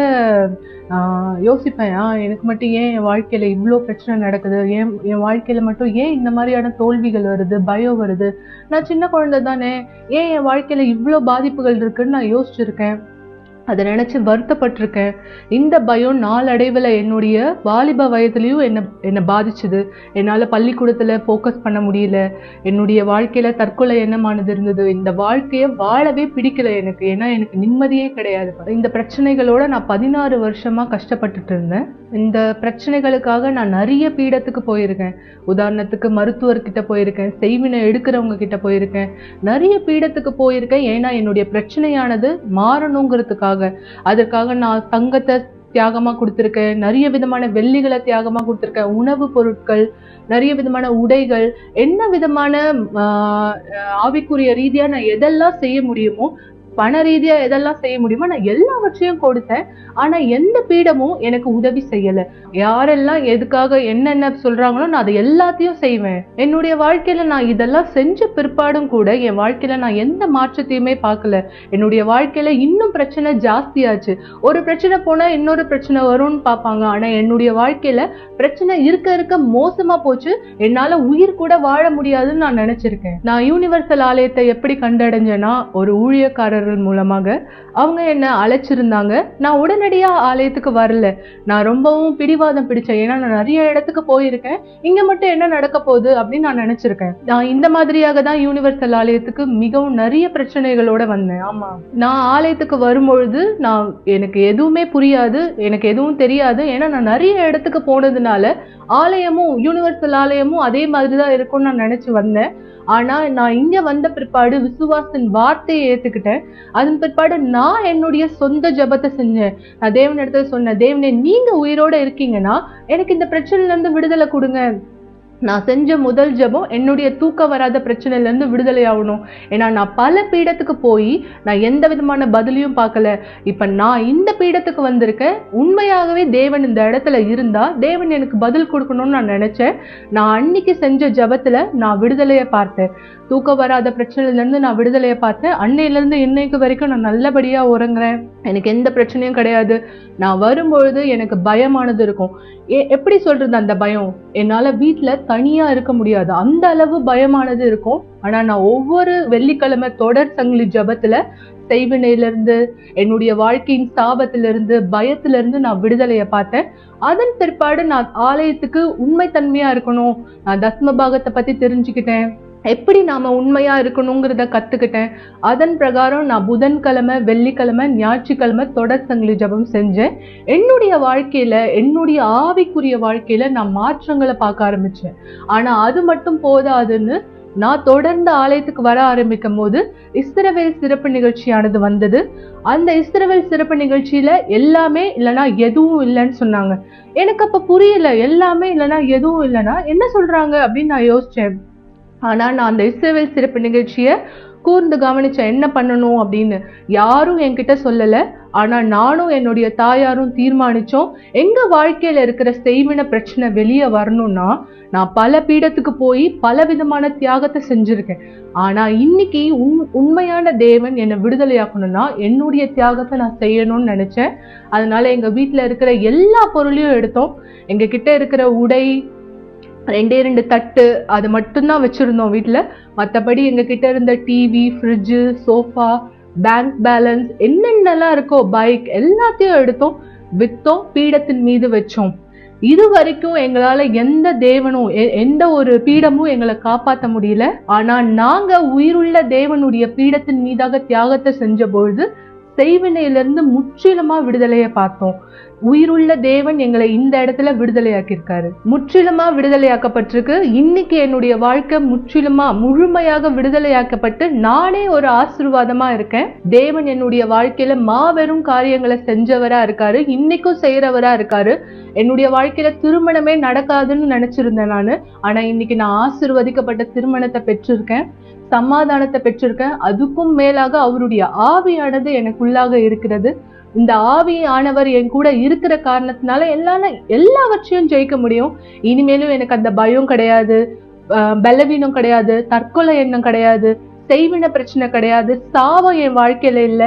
யோசிப்பேன், எனக்கு மட்டும் ஏன் என் வாழ்க்கையில இவ்வளோ பிரச்சனை நடக்குது, என் வாழ்க்கையில மட்டும் ஏன் இந்த மாதிரியான தோல்விகள் வருது, பயம் வருது, நான் சின்ன குழந்தை தானே, ஏன் என் வாழ்க்கையில இவ்வளோ பாதிப்புகள் இருக்குன்னு நான் யோசிச்சிருக்கேன். அதை நினைச்சு வருத்தப்பட்டிருக்கேன். இந்த பயம் நாளடைவில் என்னுடைய வாலிப வயதுலையும் என்னை பாதிச்சுது. என்னால் பள்ளிக்கூடத்தில் ஃபோக்கஸ் பண்ண முடியல. என்னுடைய வாழ்க்கையில தற்கொலை எண்ணமானது இருந்தது. இந்த வாழ்க்கையை வாழவே பிடிக்கல எனக்கு. ஏன்னா எனக்கு நிம்மதியே கிடையாது. இந்த பிரச்சனைகளோட நான் 16 வருஷமா கஷ்டப்பட்டுட்டு இருந்தேன். இந்த பிரச்சனைகளுக்காக நான் நிறைய பீடத்துக்கு போயிருக்கேன். உதாரணத்துக்கு மருத்துவர்கிட்ட போயிருக்கேன், செய்வினை எடுக்கிறவங்க கிட்ட போயிருக்கேன், நிறைய பீடத்துக்கு போயிருக்கேன். ஏன்னா என்னுடைய பிரச்சனையானது மாறணுங்கிறதுக்காக. அதற்காக நான் தங்கத்தை தியாகமா கொடுத்துருக்கேன், நிறைய விதமான வெள்ளிகளை தியாகமா கொடுத்துருக்கேன், உணவு பொருட்கள், நிறைய விதமான உடைகள், என்ன விதமான ஆவிக்குரிய ரீதியா நான் எதெல்லாம் செய்ய முடியுமோ, பண ரீதியா எதெல்லாம் செய்ய முடியுமோ நான் எல்லாவற்றையும் கொடுத்தேன். ஆனா எந்த பீடமும் எனக்கு உதவி செய்யல. யாரெல்லாம் எதுக்காக என்னென்ன சொல்றாங்களோ நான் அதை எல்லாத்தையும் செய்வேன். என்னுடைய வாழ்க்கையில நான் இதெல்லாம் செஞ்ச பிற்பாடும் கூட என் வாழ்க்கையில நான் எந்த மாற்றத்தையுமே பார்க்கல. என்னுடைய வாழ்க்கையில இன்னும் பிரச்சனை ஜாஸ்தியாச்சு. ஒரு பிரச்சனை போனா இன்னொரு பிரச்சனை வரும்னு பார்ப்பாங்க. ஆனா என்னுடைய வாழ்க்கையில பிரச்சனை இருக்க இருக்க மோசமா போச்சு. என்னால உயிர் கூட வாழ முடியாதுன்னு நான் நினைச்சிருக்கேன். நான் யூனிவர்சல் ஆலயத்தை எப்படி கண்டடைஞ்சேன்னா, ஒரு ஊழியக்காரர் மூலமாக அவங்க என்ன அழைச்சிருந்தாங்க. நான் உடனடியா ஆலயத்துக்கு வரல. நான் ரொம்பவும் பிடிவாதம் பிடிச்சேன். ஏன்னா நான் நிறைய இடத்துக்கு போயிருக்கேன், இங்க மட்டும் என்ன நடக்க போகுது அப்படின்னு நான் நினைச்சிருக்கேன். நான் இந்த மாதிரியாக தான் யூனிவர்சல் ஆலயத்துக்கு மிகவும் நிறைய பிரச்சனைகளோட வந்தேன். ஆமா, நான் ஆலயத்துக்கு வரும்பொழுது எனக்கு எதுவுமே புரியாது, எனக்கு எதுவும் தெரியாது. ஏன்னா நான் நிறைய இடத்துக்கு போனதுனால ஆலயமும் யூனிவர்சல் ஆலயமும் அதே மாதிரிதான் இருக்கும்னு நான் நினைச்சு வந்தேன். ஆனா நான் இங்க வந்த பிற்பாடு விசுவாசின் வார்த்தையை ஏத்துக்கிட்டேன். அதன் பிற்பாடு நான் என்னுடைய சொந்த ஜபத்தை செஞ்சேன். நான் தேவன் இடத்துல சொன்னேன், தேவனே நீங்க உயிரோட இருக்கீங்கன்னா எனக்கு இந்த பிரச்சனையில இருந்து விடுதலை கொடுங்க. நான் செஞ்ச முதல் ஜபம் என்னுடைய தூக்கம் வராத பிரச்சனையில இருந்து விடுதலை ஆகணும். ஏன்னா நான் பல பீடத்துக்கு போய் நான் எந்த விதமான பதிலையும் பார்க்கல. இப்ப நான் இந்த பீடத்துக்கு வந்திருக்கேன். உண்மையாகவே தேவன் இந்த இடத்துல இருந்தா தேவன் எனக்கு பதில் கொடுக்கணும்னு நான் நினைச்சேன். நான் அன்னைக்கு செஞ்ச ஜபத்துல நான் விடுதலையை பார்த்தேன். தூக்கம் வராத பிரச்சனையில இருந்து நான் விடுதலையை பார்த்தேன். அன்னையில இருந்து இன்னைக்கு வரைக்கும் நான் நல்லபடியா உறங்குறேன். எனக்கு எந்த பிரச்சனையும் கிடையாது. நான் வரும்பொழுது எனக்கு பயமானது இருக்கும். எப்படி சொல்றது அந்த பயம்? என்னால வீட்டுல தனியா இருக்க முடியாது, அந்த அளவு பயமானது இருக்கும். ஆனா நான் ஒவ்வொரு வெள்ளிக்கிழமை தொடர் சங்கிலி ஜபத்துல செய்வினையிலிருந்து, என்னுடைய வாழ்க்கையின் சாபத்திலிருந்து, பயத்திலிருந்து நான் விடுதலையை பார்த்தேன். அதன் பிற்பாடு நான் ஆலயத்துக்கு உண்மைத்தன்மையா இருக்கணும். நான் தஸ்ம பாகத்தை பத்தி தெரிஞ்சுக்கிட்டேன். எப்படி நாம உண்மையா இருக்கணுங்கிறத கத்துக்கிட்டேன். அதன் பிரகாரம் நான் புதன்கிழமை, வெள்ளிக்கிழமை, ஞாயிற்றுக்கிழமை தொடர் சங்கிலி ஜபம் செஞ்சேன். என்னுடைய வாழ்க்கையில, என்னுடைய ஆவிக்குரிய வாழ்க்கையில நான் மாற்றங்களை பார்க்க ஆரம்பிச்சேன். ஆனா அது மட்டும் போதாதுன்னு நான் தொடர்ந்து ஆலயத்துக்கு வர ஆரம்பிக்கும் போது இஸ்ரவேல் சிறப்பு நிகழ்ச்சியானது வந்தது. அந்த இஸ்ரவேல் சிறப்பு நிகழ்ச்சியில எல்லாமே இல்லைன்னா எதுவும் இல்லைன்னு சொன்னாங்க. எனக்கு அப்ப புரியல, எல்லாமே இல்லைன்னா எதுவும் இல்லைன்னா என்ன சொல்றாங்க அப்படின்னு நான் யோசிச்சேன். ஆனா நான் அந்த இஸ்ரவேல் சிறப்பு நிகழ்ச்சியை கூர்ந்து கவனிச்சேன், என்ன பண்ணணும் அப்படின்னு. யாரும் என்கிட்ட சொல்லல. ஆனா நானும் என்னுடைய தாயாரும் தீர்மானிச்சோம், எங்க வாழ்க்கையில இருக்கிற செய்வின பிரச்சனை வெளியே வரணும்னா நான் பல பீடத்துக்கு போய் பல விதமான தியாகத்தை செஞ்சிருக்கேன். ஆனா இன்னைக்கு உண்மையான தேவன் என்னை விடுதலையாக்கணும்னா என்னுடைய தியாகத்தை நான் செய்யணும்னு நினைச்சேன். அதனால எங்க வீட்டுல இருக்கிற எல்லா பொருளையும் எடுத்தோம். எங்க கிட்ட இருக்கிற உடை, 2 தட்டு, அது மட்டும்தான் வச்சிருந்தோம் வீட்டுல. மற்றபடி எங்க கிட்ட இருந்த TV, fridge, sofa, bank balance, என்னென்னலாம் இருக்கோ, பைக், எல்லாத்தையும் எடுத்தோம், வித்தோம், பீடத்தின் மீது வச்சோம். இது வரைக்கும் எங்களால எந்த தேவனும் எந்த ஒரு பீடமும் எங்களை காப்பாற்ற முடியல. ஆனா நாங்க உயிருள்ள தேவனுடைய பீடத்தின் மீதாக தியாகத்தை செஞ்ச பொழுது செய்வினையிலிருந்து முற்றிலுமா விடுதலையை பார்த்தோம். உயிருள்ள தேவன் எங்களை இந்த இடத்துல விடுதலையாக்கியிருக்காரு. முற்றிலுமா விடுதலையாக்கப்பட்டிருக்கு. இன்னைக்கு என்னுடைய வாழ்க்கை முற்றிலுமா முழுமையாக விடுதலையாக்கப்பட்டு நானே ஒரு ஆசீர்வாதமா இருக்கேன். தேவன் என்னுடைய வாழ்க்கையில மாபெரும் காரியங்களை செஞ்சவரா இருக்காரு, இன்னைக்கும் செய்யறவரா இருக்காரு. என்னுடைய வாழ்க்கையில திருமணமே நடக்காதுன்னு நினைச்சிருந்தேன் நானு. ஆனா இன்னைக்கு நான் ஆசீர்வதிக்கப்பட்ட திருமணத்தை பெற்றிருக்கேன், சமாதானத்தை பெற்றிருக்கேன். அதுக்கும் மேலாக அவருடைய ஆவியானது எனக்குள்ளாக இருக்கிறது. இந்த ஆவியானவர் என் கூட இருக்கிற காரணத்தினால எல்லாவற்றையும் ஜெயிக்க முடியும். இனிமேலும் எனக்கு அந்த பயம் கிடையாது, பலவீனம் கிடையாது, தற்கொலை எண்ணம் கிடையாது, செய்வின பிரச்சனை கிடையாது, சாவம் என் வாழ்க்கையில இல்ல.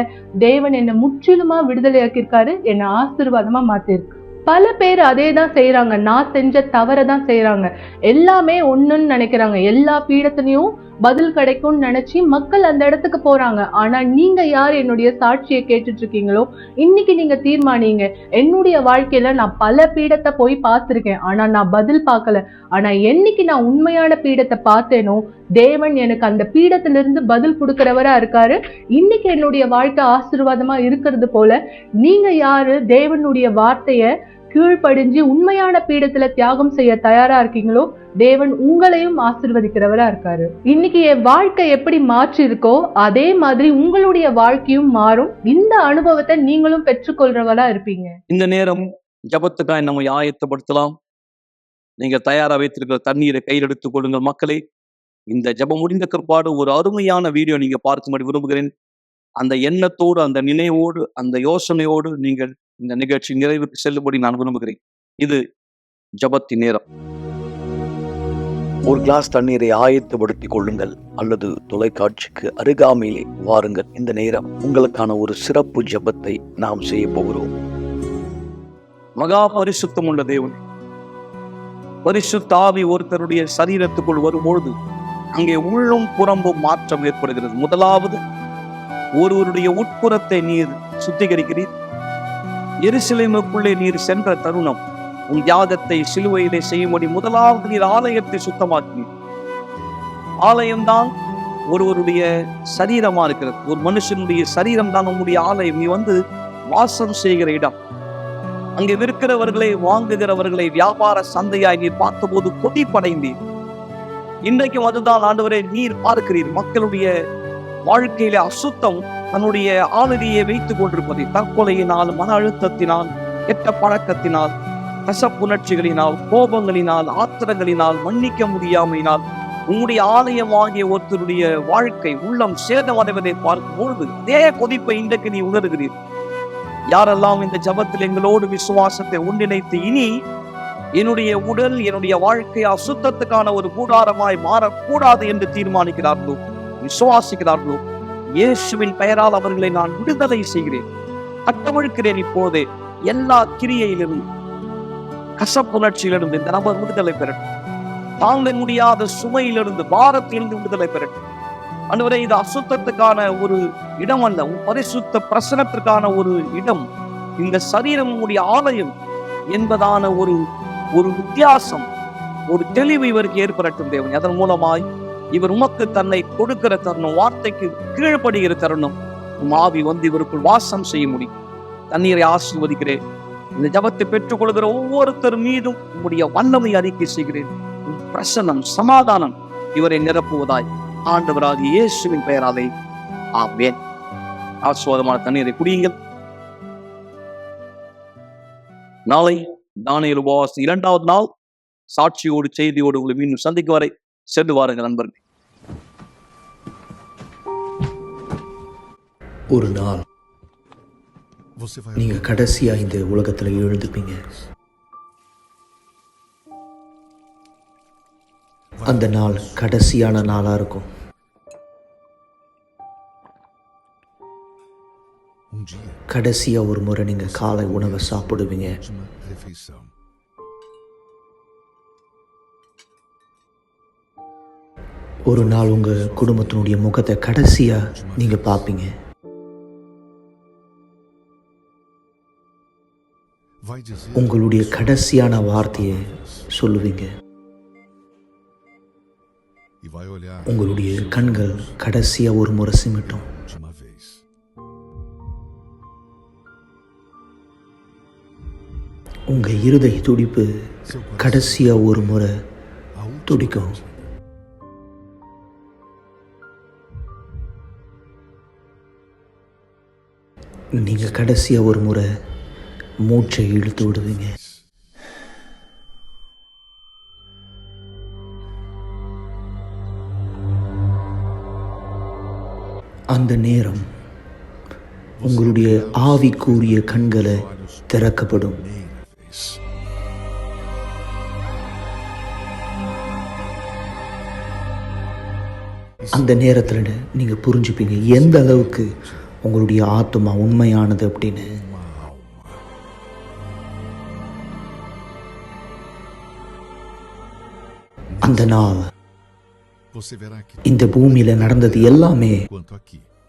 தேவன் என்னை முற்றிலுமா விடுதலையாக்கியிருக்காரு, என்னை ஆசீர்வாதமா மாத்திருக்கு. பல பேர் அதே தான் செய்யறாங்க, நான் செஞ்ச தவறை தான் செய்யறாங்க. எல்லாமே ஒண்ணுன்னு நினைக்கிறாங்க, எல்லா பீடத்திலையும் பதில் கிடைக்கும்னு நினைச்சு மக்கள் அந்த இடத்துக்கு போறாங்க. ஆனா நீங்க யார் என்னுடைய சாட்சியை கேட்டுட்டு இருக்கீங்களோ, இன்னைக்கு நீங்க தீர்மானிங்க. என்னுடைய வாழ்க்கையில நான் பல பீடத்தை போய் பார்த்திருக்கேன், ஆனா நான் பதில் பார்க்கல. ஆனா என்னைக்கு நான் உண்மையான பீடத்தை பார்த்தேனோ, தேவன் எனக்கு அந்த பீடத்திலிருந்து பதில் கொடுக்கிறவரா இருக்காரு. இன்னைக்கு என்னுடைய வாழ்க்கை ஆசீர்வாதமா இருக்கிறது போல நீங்க யாரு தேவனுடைய வார்த்தைய கீழ்ப்படிஞ்சு உண்மையான பீடத்துல தியாகம் செய்ய தயாரா இருக்கீங்களோ, தேவன் உங்களையும் ஆசீர்வதிக்கிறவரா இருக்காரு. இன்னைக்கு என் வாழ்க்கை எப்படி மாற்றி இருக்கோ அதே மாதிரி உங்களுடைய வாழ்க்கையும் மாறும். இந்த அனுபவத்தை நீங்களும் பெற்றுக்கொள்றவரா இருப்பீங்க. இந்த நேரம் ஜபத்துக்காய் நம்ம ஆயத்தப்படுத்தலாம். நீங்க தயாரா வைத்திருக்கிற தண்ணீரை கையில் எடுத்துக் கொள்ளுங்கள் மக்களே. இந்த ஜபம் முடிந்த பிற்பாடு ஒரு அருமையான வீடியோ நீங்க பார்க்கும்படி விரும்புகிறேன். அந்த எண்ணத்தோடு, அந்த நினைவோடு, அந்த யோசனையோடு நீங்கள் இந்த நிகழ்ச்சி நிறைவுக்கு செல்லும்படி நான் விரும்புகிறேன். இது ஜபத்தின் நேரம். ஒரு கிளாஸ் தண்ணீரை ஆயத்தப்படுத்திக் கொள்ளுங்கள் அல்லது தொலைக்காட்சிக்கு அருகாமையிலே வாருங்கள். இந்த நேரம் உங்களுக்கான ஒரு சிறப்பு ஜபத்தை நாம் செய்ய போகிறோம். மகா பரிசுத்தம் உள்ள தேவன், பரிசுத்த ஆவி ஒருத்தருடைய சரீரத்துக்குள் வரும்பொழுது அங்கே உள்ளும் புறம்பும் மாற்றம் ஏற்படுகிறது. முதலாவது, ஒருவருடைய உட்புறத்தை நீர் சுத்திகரிக்கிறீர். எருசலேமுக்குள்ளே நீர் சென்ற தருணம் உன் தியாகத்தை சிலுவையிலே செய்யும்படி முதலாவது நீர் ஆலயத்தை சுத்தமாக்கினீர். ஆலயம்தான் ஒருவருடைய சரீரமா இருக்கிறது. ஒரு மனுஷனுடைய சரீரம் தான் உன்னுடைய ஆலயம். நீ வந்து வாசம் செய்கிற இடம். அங்கே விற்கிறவர்களை, வாங்குகிறவர்களை வியாபார சந்தையாய் நீர் பார்த்தபோது கொதிப்படைந்தீர். இன்றைக்கும் அதுதான் ஆண்டவரே நீர் பார்க்கிறீர். மக்களுடைய வாழ்க்கையில அசுத்தம் தன்னுடைய ஆளுகையை வைத்துக் கொண்டிருப்பதை, தற்கொலையினால், மன அழுத்தத்தினால், கெட்ட பழக்கத்தினால், கசப்புணர்ச்சிகளினால், கோபங்களினால், ஆத்திரங்களினால், மன்னிக்க முடியாமையினால் உங்களுடைய ஆலயம் ஆகிய ஒருத்தருடைய வாழ்க்கை உள்ளம் சேதமடைவதை பார்க்கும்பொழுது அதே கொதிப்பை இன்றைக்கு நீ உணர்கிறீர். யாரெல்லாம் இந்த ஜபத்தில் எங்களோடு விசுவாசத்தை ஒன்றிணைத்து இனி என்னுடைய உடல், என்னுடைய வாழ்க்கை அசுத்தத்துக்கான ஒரு கூடாரமாய் மாறக்கூடாது என்று தீர்மானிக்கிறார்களோ, விசுவாசிக்கிறார்களோ, இயேசுவின் பெயரால் அவர்களை நான் விடுதலை செய்கிறேன், கட்டவிழ்க்கிறேன். இப்போதே எல்லா கிரியையிலிருந்து, கசப்புணர்ச்சியிலிருந்து இந்த நபர் விடுதலை பெறட்டும். தாங்க முடியாத சுமையிலிருந்து, பாரத்திலிருந்து விடுதலை பெறட்டும். ஆண்டவரே, இது அசுத்தத்துக்கான ஒரு இடம் அல்ல, பரிசுத்த பிரசனத்திற்கான ஒரு இடம். இந்த சரீரம் உடைய ஆலயம் என்பதான ஒரு வித்தியாசம், ஒரு தெளிவு இவருக்கு ஏற்படட்டும் தேவன். அதன் மூலமாய் இவர் உமக்கு தன்னை கொடுக்கிற தருணம், வார்த்தைக்கு கீழ்ப்படுகிற தருணம், ஆவி வந்து இவருக்குள் வாசம் செய்ய முடியும். தண்ணீரை ஆசீர்வதிக்கிறேன். இந்த ஜபத்தை பெற்றுக் கொள்கிற ஒவ்வொருத்தர் மீதும் உங்களுடைய வல்லமை அறிக்கை செய்கிறேன். பிரசன்னம், சமாதானம் இவரை நிரப்புவதாய் ஆண்டவராகிய இயேசுவின் பெயராலே ஆமென். ஆசீர்வாதமான தண்ணீரை குடியுங்கள். நாளை தானியேல் உபவாசம் 2வது நாள் சாட்சியோடு, செய்தியோடு உங்களை மீண்டும் சந்திக்கும் வரை சென்று வாருங்கள் நண்பர்கள். ஒரு நாள் நீங்க கடைசியா இந்த உலகத்துல எழுந்துப்பீங்க. அந்த நாள் கடைசியான நாளா இருக்கும். கடைசியா ஒரு முறை நீங்க காலை உணவை சாப்பிடுவீங்க. ஒரு நாள் உங்க குடும்பத்தினுடைய முகத்தை கடைசியா நீங்க பார்ப்பீங்க. உங்களுடைய கடைசியான வார்த்தையை சொல்லுவீங்க. உங்களுடைய கண்கள் கடைசியா ஒரு முறை சிமிட்டும். உங்க இருதய துடிப்பு கடைசியா ஒரு முறை துடிக்கும். நீங்க கடைசியா ஒரு முறை மூச்சை இழுத்து விடுவீங்க. அந்த நேரம் உங்களுடைய ஆவிக்குரிய கண்களை திறக்கப்படும். அந்த நேரத்தில் நீங்க புரிஞ்சுப்பீங்க எந்த அளவுக்கு உங்களுடைய ஆத்மா உண்மையானது அப்படின்னு. அந்த நாள் இந்த பூமியில நடந்தது எல்லாமே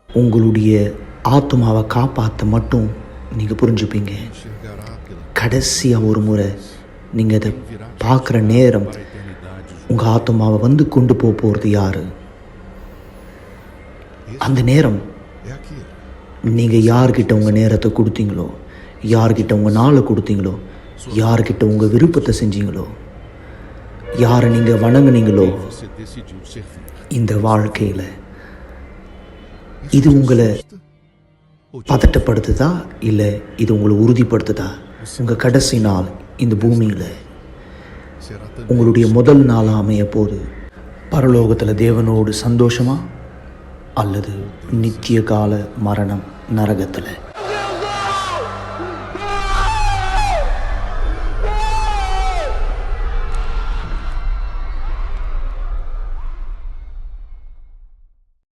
உங்களுடைய ஆத்மாவை காப்பாற்ற மட்டும் நீங்க புரிஞ்சுப்பீங்க. கடைசியா ஒரு முறை நீங்க அதை பார்க்குற நேரம் உங்க ஆத்மாவை வந்து கொண்டு போறது யாரு? அந்த நேரம் நீங்க யார்கிட்ட உங்க நேரத்தை கொடுத்தீங்களோ, யார்கிட்ட உங்க நாளை கொடுத்தீங்களோ, யார்கிட்ட உங்க விருப்பத்தை செஞ்சீங்களோ, யாரை நீங்க வணங்குனீங்களோ, இந்த வாழ்க்கையில இது உங்களை பதட்டப்படுத்துதா இல்லை இது உங்களை உறுதிப்படுத்துதா? உங்க கடைசி நாள் இந்த பூமியில உங்களுடைய முதல் நாளாக அமைய போது பரலோகத்தில் தேவனோடு சந்தோஷமா அல்லது நித்திய கால மரணம் நரகத்தில்?